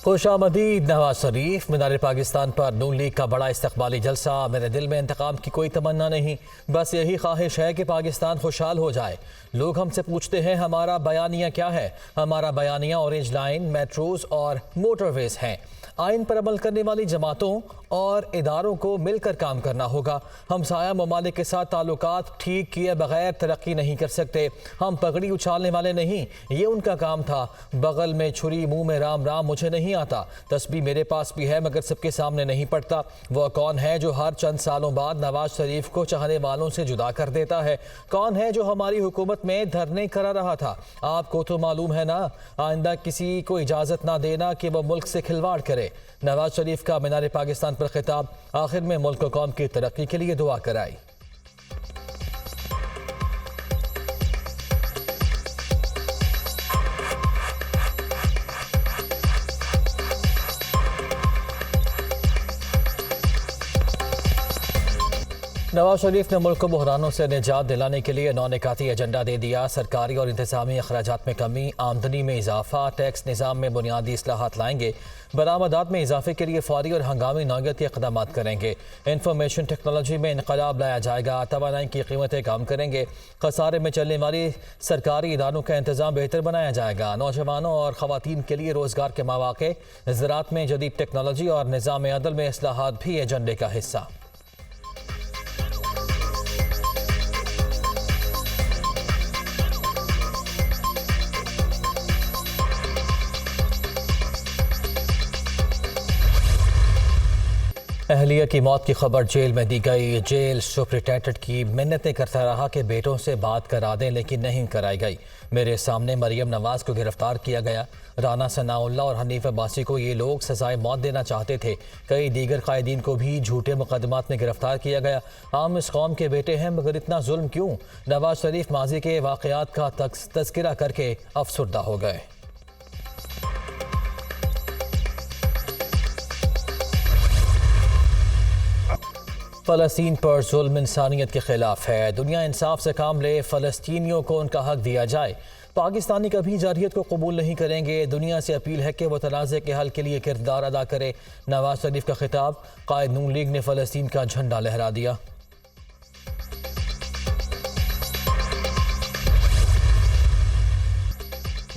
खुशामदीद नवाज शरीफ। मीनार पाकिस्तान पर नून लीग का बड़ा इस्तकबाली जलसा। मेरे दिल में इंतकाम की कोई तमन्ना नहीं, बस यही ख्वाहिश है कि पाकिस्तान खुशहाल हो जाए। लोग हमसे पूछते हैं हमारा बयानिया क्या है। हमारा बयानिया ऑरेंज लाइन, मेट्रोज और मोटरवेज हैं। आइन पर अमल करने वाली जमातों और इदारों को मिलकर काम करना होगा। हमसाया ममालिक के साथ ताल्लुकात ठीक किए बगैर तरक्की नहीं कर सकते। हम पगड़ी उछालने वाले नहीं, ये उनका काम था। बगल में छुरी मुंह में राम राम मुझे नहीं आता। तस्बीह मेरे पास भी है मगर सबके सामने नहीं पड़ता। वह कौन है जो हर चंद सालों बाद नवाज शरीफ को चाहने वालों से जुदा कर देता है? कौन है जो हमारी हुकूमत में धरने करा रहा था? आपको तो मालूम है ना। आइंदा किसी को इजाज़त ना देना कि वह मुल्क से खिलवाड़ करे। नवाज शरीफ का मीनार पाकिस्तान पर खिताब। आखिर में मुल्क को कौम की तरक्की के लिए दुआ कराई। नवाज शरीफ ने मुल्क को बहरानों से निजात दिलाने के लिए नौ-निकाती एजेंडा दे दिया। सरकारी और इंतजामी अखराजात में कमी, आमदनी में इजाफा, टैक्स निज़ाम में बुनियादी इस्लाहात लाएंगे। बरामदात में इजाफे के लिए फौरी और हंगामी नौयत के इक़दाम करेंगे। इंफॉर्मेशन टेक्नोलॉजी में इनकलाब लाया जाएगा। तवानाई की कीमतें कम करेंगे। खसारे में चलने वाली सरकारी इदारों का इंतजाम बेहतर बनाया जाएगा। नौजवानों और ख़वातीन के लिए रोज़गार के मौक़े, ज़राअत में जदीद टेक्नोलॉजी और निज़ाम अदल में इस्लाहात भी एजेंडे का हिस्सा। अहलिया की मौत की खबर जेल में दी गई। जेल सुपरिटेंडेंट की मिन्नतें करता रहा कि बेटों से बात करा दें, लेकिन नहीं कराई गई। मेरे सामने मरियम नवाज को गिरफ्तार किया गया। राना सनाउल्लाह और हनीफ अब्बासी को ये लोग सजाए मौत देना चाहते थे। कई दीगर कायदीन को भी झूठे मुकदमात में गिरफ्तार किया गया। हम इस कौम के बेटे हैं मगर इतना जुल्म क्यों? नवाज शरीफ माजी के वाक़यात का तज़किरा करके अफसुर्दा हो गए। फ़लस्तीन पर जुल्म इंसानियत के खिलाफ है। दुनिया इंसाफ से काम ले, फ़लस्तीनियों को उनका हक दिया जाए। पाकिस्तानी कभी जारहियत को कबूल नहीं करेंगे। दुनिया से अपील है कि वह तनाज़े के हल के लिए किरदार अदा करे। नवाज शरीफ का खिताब। कायद नून लीग ने फ़लस्तीन का झंडा लहरा दिया।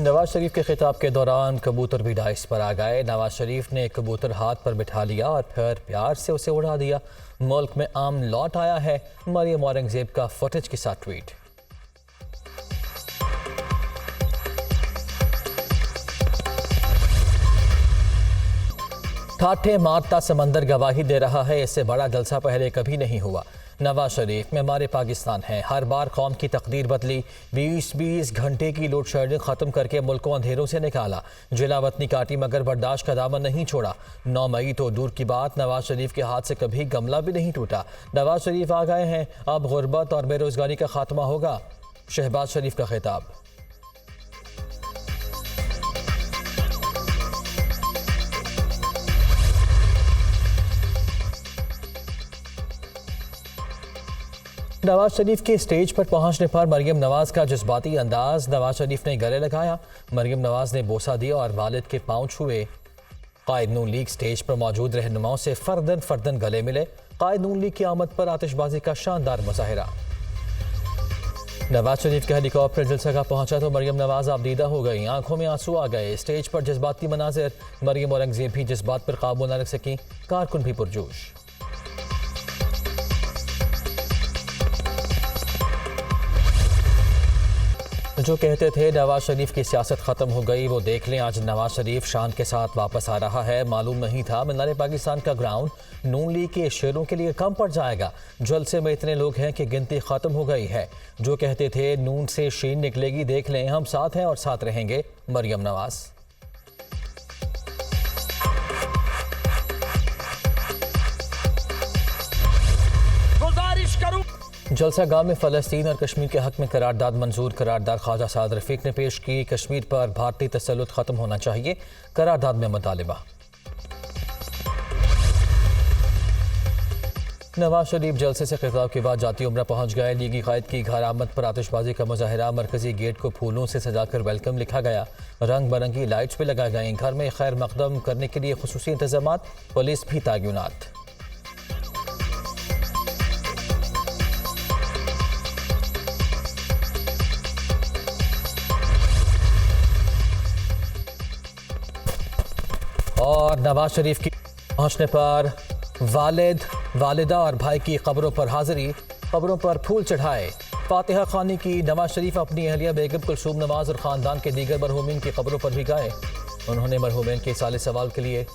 नवाज शरीफ के खिताब के दौरान कबूतर भी डाइस पर आ गए। नवाज शरीफ ने कबूतर हाथ पर बिठा लिया और फिर प्यार से उसे उड़ा दिया। मुल्क में आम लौट आया है। मरियम औरंगजेब का फुटेज के साथ ट्वीट। ठाठे मारता समंदर गवाही दे रहा है। इससे बड़ा जलसा पहले कभी नहीं हुआ। नवाज शरीफ में हमारे पाकिस्तान है। हर बार कौम की तकदीर बदली। 20-20 घंटे की लोड शेडिंग ख़त्म करके मुल्क को अंधेरों से निकाला। जिला वतनी काटी मगर बर्दाश्त का दामन नहीं छोड़ा। 9 मई तो दूर की बात, नवाज शरीफ के हाथ से कभी गमला भी नहीं टूटा। नवाज शरीफ आ गए हैं, अब गुर्बत और बेरोजगारी का खात्मा होगा। शहबाज शरीफ का खिताब। नवाज शरीफ के स्टेज पर पहुंचने पर मरियम नवाज का जज्बाती अंदाज। नवाज शरीफ ने गले लगाया। मरियम नवाज ने बोसा दिया और वालिद के पांव छुए। कायद नून लीग स्टेज पर मौजूद रहनुमाओं से फर्दन फर्दन गले मिले। कायद नून लीग की आमद पर आतिशबाजी का शानदार मुजाहिरा। नवाज शरीफ के हेलीकॉप्टर जलसगाह पहुंचा तो मरियम नवाज आबदीदा हो गई। आंखों में आंसू आ गए। स्टेज पर जज्बाती मनाजिर। मरियम औरंगजेब भी जज्बात पर काबू न रख सकी। कारकुन भी पुरजोश। जो कहते थे नवाज शरीफ की सियासत ख़त्म हो गई, वो देख लें आज नवाज शरीफ शान के साथ वापस आ रहा है। मालूम नहीं था मीनार पाकिस्तान का ग्राउंड नून लीग के शेरों के लिए कम पड़ जाएगा। जलसे में इतने लोग हैं कि गिनती ख़त्म हो गई है। जो कहते थे नून से शीन निकलेगी, देख लें हम साथ हैं और साथ रहेंगे। मरियम नवाज। जलसा गाह में फ़लस्तीन और कश्मीर के हक में करारदाद मंजूर। करारदाद ख्वाजा साद रफीक ने पेश की। कश्मीर पर भारतीय तसल्लुत ख़त्म होना चाहिए। करारदाद में मुतालिबा। नवाज शरीफ जलसे से खिताब के बाद जाती उम्रा पहुंच गए। लीगी कायद की घर आमद पर आतिशबाजी का मुजाहरा, मरकजी गेट को फूलों से सजाकर वेलकम लिखा गया। रंग बिरंगी लाइट्स भी लगाए गए। घर में खैर मकदम करने के लिए खुसूसी इंतजाम, पुलिस भी तैनात। और नवाज शरीफ की पहुंचने पर वालिदा और भाई की कब्रों पर हाजिरी, कब्रों पर फूल चढ़ाए, फातिहा खानी की। नवाज शरीफ अपनी अहलिया बेगम कुलसूम नवाज और ख़ानदान के दीगर मरहूमीन की कब्रों पर भी गए। उन्होंने मरहूमीन के साले सवाल के लिए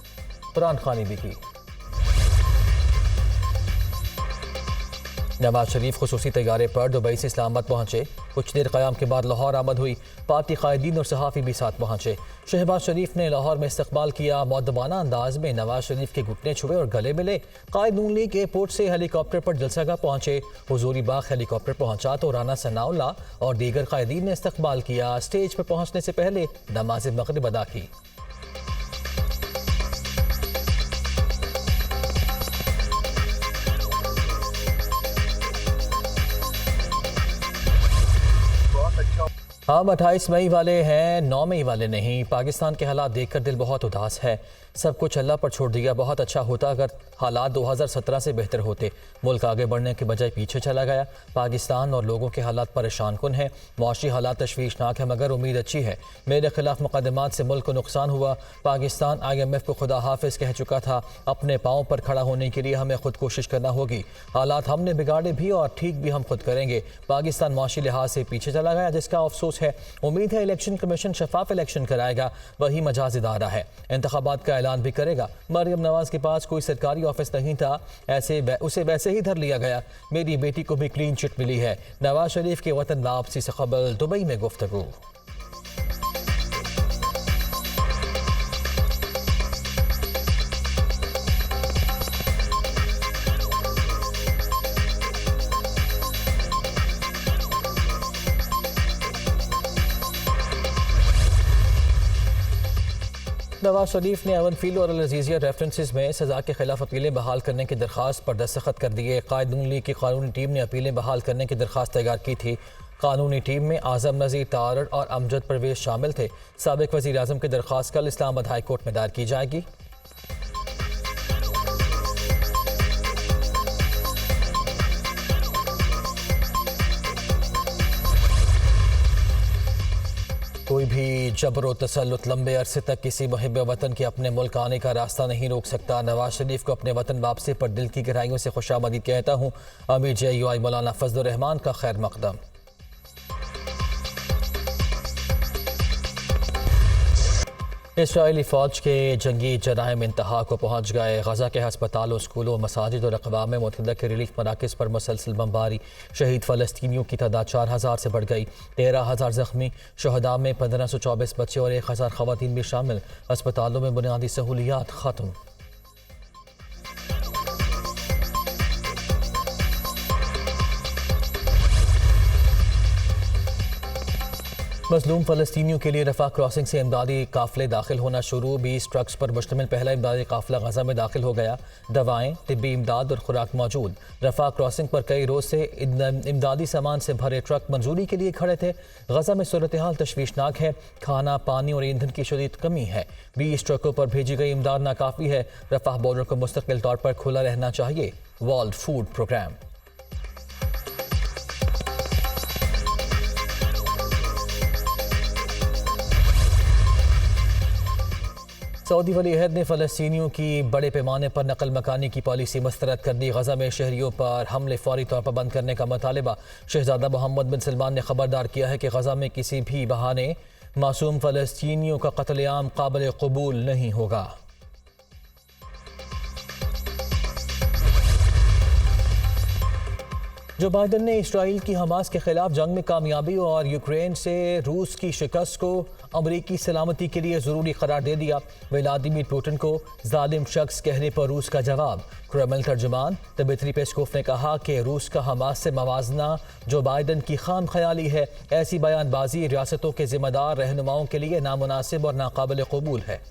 कुरान खानी भी की। नवाज शरीफ खुसूसी तैयारे पर दुबई से इस्लामाबाद पहुंचे। कुछ देर क़याम के बाद लाहौर आमद हुई। पार्टी कायदीन और सहाफ़ी भी साथ पहुंचे। शहबाज शरीफ ने लाहौर में इस्तकबाल किया। मुअद्दबाना अंदाज में नवाज शरीफ के घुटने छुए और गले मिले। कायद नून लीग एयरपोर्ट से हेलीकॉप्टर पर जलसागाह पहुंचे। हुजूरी बाग हेलीकॉप्टर पहुंचा तो राना सनाउल्लाह और दीगर कायदीन ने इस्तकबाल किया। स्टेज पर पहुंचने से पहले नमाज मगरिब अदा की। हम 28 मई वाले हैं, 9 मई वाले नहीं। पाकिस्तान के हालात देखकर दिल बहुत उदास है। सब कुछ अल्लाह पर छोड़ दिया। बहुत अच्छा होता अगर हालात 2017 से बेहतर होते। मुल्क आगे बढ़ने के बजाय पीछे चला गया। पाकिस्तान और लोगों के हालात परेशान कुन हैं। मुआशी हालात तशवीशनाक है मगर उम्मीद अच्छी है। मेरे खिलाफ मुकदमात से मुल्क को नुकसान हुआ। पाकिस्तान IMF को खुदा हाफिज कह चुका था। अपने पाँव पर खड़ा होने के लिए हमें खुद कोशिश करना होगी। हालात हमने बिगाड़े भी और ठीक भी हम खुद करेंगे। पाकिस्तान मुआशी लिहाज से पीछे चला गया जिसका अफसोस है। उम्मीद है इलेक्शन कमीशन शफाफ इलेक्शन कराएगा। वही मजाज इदारा है, इंतखाबात का ऐलान भी करेगा। मरियम नवाज के पास कोई सरकारी ऑफिस नहीं था, उसे वैसे ही धर लिया गया। मेरी बेटी को भी क्लीन चिट मिली है। नवाज शरीफ के वतन वापसी से कबल दुबई में गुफ्तगू। नवाज शरीफ ने अवन फील और अल-अज़ीज़िया रेफरेंसेस में सज़ा के खिलाफ अपीलें बहाल करने की दरख्वास्त पर दस्तखत कर दिए। कायद नून लीग की कानूनी टीम ने अपीलें बहाल करने की दरख्वास्त तैयार की थी। कानूनी टीम में आज़म नज़ीर तारड़ और अमजद परवेज शामिल थे। साबिक़ वज़ीर आज़म की दरख्वास्त कल इस्लामाबाद हाई कोर्ट में दायर की जाएगी। कोई भी जबर व तसल्लुत लंबे अरसे तक किसी मुहिब वतन के अपने मुल्क आने का रास्ता नहीं रोक सकता। नवाज शरीफ को अपने वतन वापसी पर दिल की गहराइयों से खुशामदीद कहता हूँ। अमीर JUI मौलाना फजलुर रहमान का खैर मकदम। इसराइली फ़ौज के जंगी जराइम इंतहा को पहुँच गए। गजा के हस्पतालों, स्कूलों, मसाजिद और अक़वाम मुत्तहिदा के रिलीफ मराकज़ पर मुसलसल बमबारी। शहीद फ़लस्तीनियों की तादाद 4000 से बढ़ गई। 13000 ज़ख्मी। शहदा में 1524 बच्चे और 1000 ख़वातीन भी शामिल। अस्पतालों में बुनियादी सहूलियात ख़त्म। मज़लूम फ़लस्तीनियों के लिए रफ़ा क्रॉसिंग से इमदादी काफ़िले दाखिल होना शुरू। 20 ट्रक्स पर मुश्तमिल पहला इमदादी काफ़िला गजा में दाखिल हो गया। दवाएँ, तिब्बी इमदाद और खुराक मौजूद। रफ़ा क्रॉसिंग पर कई रोज़ से इमदादी सामान से भरे ट्रक मंजूरी के लिए खड़े थे। गजा में सूरत हाल तशवीशनाक है। खाना, पानी और ईंधन की शदीद कमी है। 20 ट्रकों पर भेजी गई इमदाद नाकाफ़ी है। रफ़ा बॉर्डर को मुस्तकिल तौर पर खुला रहना चाहिए। World food programme. सऊदी वली अहद ने फ़लस्तीनियों की बड़े पैमाने पर नकल मकानी की पॉलिसी मुस्तरद कर दी। गजा में शहरियों पर हमले फौरी तौर पर बंद करने का मुतालबा। शहजादा मोहम्मद बिन सलमान ने खबरदार किया है कि गजा में किसी भी बहाने मासूम फ़लस्तीनियों का कत्लेआम काबिल कबूल नहीं होगा। जो बाइडन ने इसराइल की हमास के खिलाफ जंग में कामयाबी और यूक्रेन से रूस की शिकस्त को अमरीकी सलामती के लिए ज़रूरी करार दे दिया। व्लादिमीर पुतिन को जालिम शख्स कहने पर रूस का जवाब। क्रेमल तर्जुमान दिमित्री पेस्कोव ने कहा कि रूस का हमास से मवाजना जो बाइडन की खाम ख्याली है। ऐसी बयानबाजी रियासतों के जिम्मेदार रहनुमाओं के लिए नामुनासिब और नाकाबिल कबूल है।